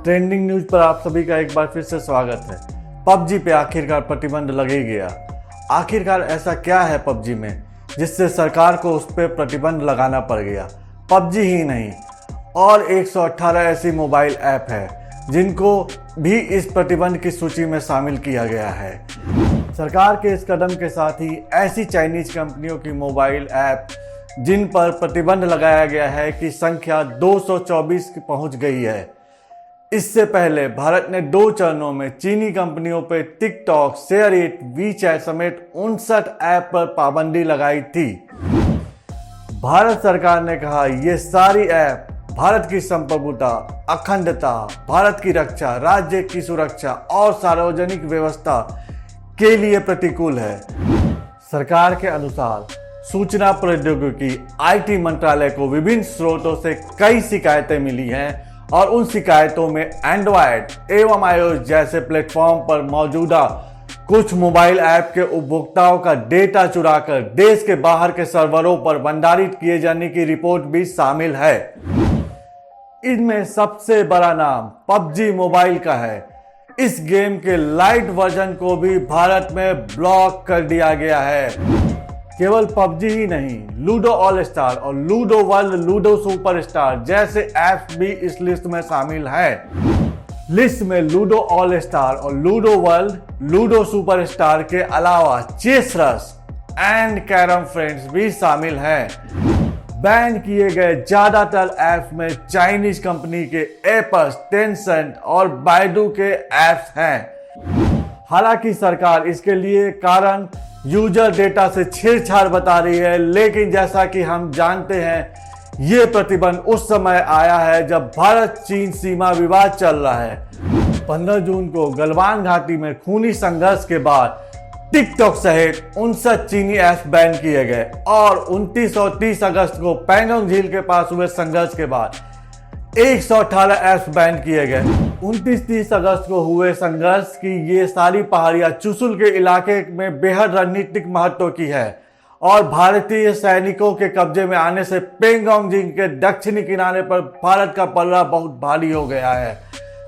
Trending news पर आप सभी का एक बार फिर से स्वागत है। पबजी पे आखिरकार प्रतिबंध लग ही गया। आखिरकार ऐसा क्या है पबजी में जिससे सरकार को उस पर प्रतिबंध लगाना पड़ गया। पबजी ही नहीं और 118 ऐसी मोबाइल ऐप है जिनको भी इस प्रतिबंध की सूची में शामिल किया गया है। सरकार के इस कदम के साथ ही ऐसी चाइनीज कंपनियों की मोबाइल ऐप जिन पर प्रतिबंध लगाया गया है की संख्या 224 पहुंच गई है। इससे पहले भारत ने 2 चरणों में चीनी कंपनियों पर टिकटॉक, शेयरइट, वीचैट समेत 59 ऐप पर पाबंदी लगाई थी। भारत सरकार ने कहा ये सारी ऐप भारत की संप्रभुता, अखंडता, भारत की रक्षा, राज्य की सुरक्षा और सार्वजनिक व्यवस्था के लिए प्रतिकूल है। सरकार के अनुसार सूचना प्रौद्योगिकी IT मंत्रालय को विभिन्न स्रोतों से कई शिकायतें मिली हैं और उन शिकायतों में एंड्रॉयड एवं iOS जैसे प्लेटफॉर्म पर मौजूदा कुछ मोबाइल ऐप के उपभोक्ताओं का डेटा चुराकर देश के बाहर के सर्वरों पर भंडारित किए जाने की रिपोर्ट भी शामिल है। इनमें सबसे बड़ा नाम पबजी मोबाइल का है। इस गेम के लाइट वर्जन को भी भारत में ब्लॉक कर दिया गया है। केवल पबजी ही नहीं, लूडो ऑल स्टार और लूडो वर्ल्ड, लूडो सुपरस्टार जैसे ऐप्स भी इस लिस्ट में शामिल हैं। लिस्ट में लूडो ऑल स्टार और लूडो वर्ल्ड, लूडो सुपरस्टार के अलावा चेसरस एंड कैरम फ्रेंड्स भी शामिल हैं। बैन किए गए ज्यादातर ऐप्स में चाइनीज कंपनी के एपस, टेंसेंट और बाइडू के ऐप्स हैं। हालांकि सरकार इसके लिए कारण यूजर डेटा से छेड़छाड़ बता रही है, लेकिन जैसा कि हम जानते हैं ये प्रतिबंध उस समय आया है जब भारत चीन सीमा विवाद चल रहा है। 15 जून को गलवान घाटी में खूनी संघर्ष के बाद टिकटॉक सहित 59 चीनी ऐप्स बैन किए गए और 29 और 30 अगस्त को पैंगोंग झील के पास हुए संघर्ष के बाद 118 ऐप्स बैन किए गए। 29-30 अगस्त को हुए संघर्ष की ये सारी पहाड़ियां चुशुल के इलाके में बेहद रणनीतिक महत्व की है और भारतीय सैनिकों के कब्जे में आने से पैंगोंग झील के दक्षिणी किनारे पर भारत का पलड़ा बहुत भारी हो गया है।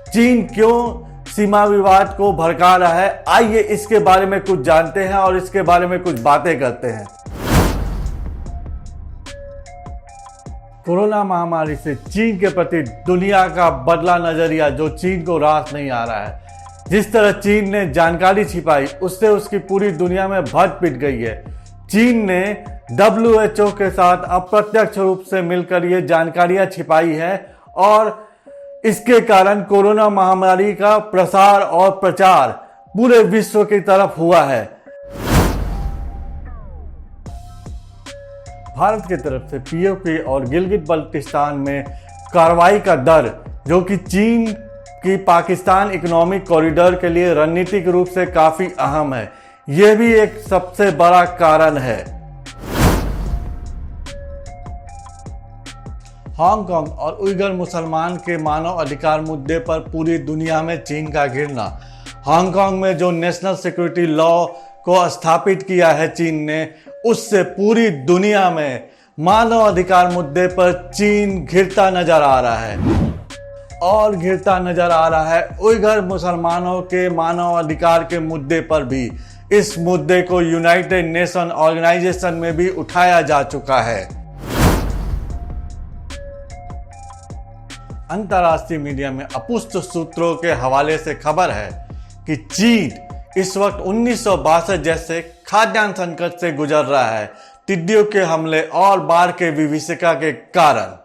चीन क्यों सीमा विवाद को भड़का रहा है, आइए इसके बारे में कुछ जानते हैं और इसके बारे में कुछ बातें करते हैं। कोरोना महामारी से चीन के प्रति दुनिया का बदला नजरिया जो चीन को रास नहीं आ रहा है। जिस तरह चीन ने जानकारी छिपाई उससे उसकी पूरी दुनिया में भट पिट गई है। चीन ने WHO के साथ अप्रत्यक्ष रूप से मिलकर ये जानकारियां छिपाई है और इसके कारण कोरोना महामारी का प्रसार और प्रचार पूरे विश्व की तरफ हुआ है। भारत की तरफ से POK और गिलगित बल्तिस्तान में कार्रवाई का डर, जो कि चीन की पाकिस्तान इकोनॉमिक कॉरिडोर के लिए रणनीतिक रूप से काफी अहम है, यह भी एक सबसे बड़ा कारण है। हांगकांग और उइगर मुसलमान के मानव अधिकार मुद्दे पर पूरी दुनिया में चीन का घिरना। हांगकांग में जो नेशनल सिक्योरिटी लॉ को स्थापित किया है चीन ने, उससे पूरी दुनिया में मानव अधिकार मुद्दे पर चीन घिरता नजर आ रहा है और घिरता नजर आ रहा है उइगर मुसलमानों के मानव अधिकार के मुद्दे पर भी। इस मुद्दे को यूनाइटेड नेशन ऑर्गेनाइजेशन में भी उठाया जा चुका है। अंतर्राष्ट्रीय मीडिया में अपुष्ट सूत्रों के हवाले से खबर है कि चीन इस वक्त 1962 जैसे खाद्यान्न संकट से गुजर रहा है, टिड्डियों के हमले और बाढ़ के विभीषिका के कारण।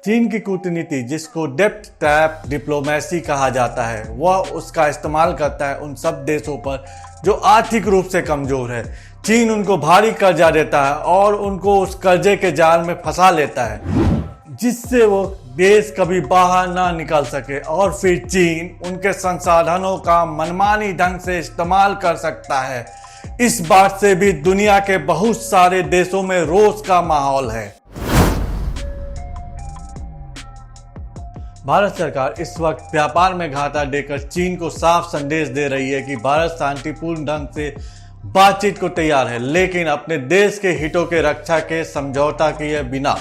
चीन की कूटनीति, जिसको डेप्थ ट्रैप डिप्लोमेसी कहा जाता है, वह उसका इस्तेमाल करता है उन सब देशों पर जो आर्थिक रूप से कमजोर है। चीन उनको भारी कर्जा देता है और उनको उस कर्जे के जाल में फंसा लेता है, जिससे वो देश कभी बाहर ना निकल सके और फिर चीन उनके संसाधनों का मनमानी ढंग से इस्तेमाल कर सकता है। इस बात से भी दुनिया के बहुत सारे देशों में रोष का माहौल है। भारत सरकार इस वक्त व्यापार में घाटा देकर चीन को साफ संदेश दे रही है कि भारत शांतिपूर्ण ढंग से बातचीत को तैयार है, लेकिन अपने देश के हितों के रक्षा के समझौता किए बिना।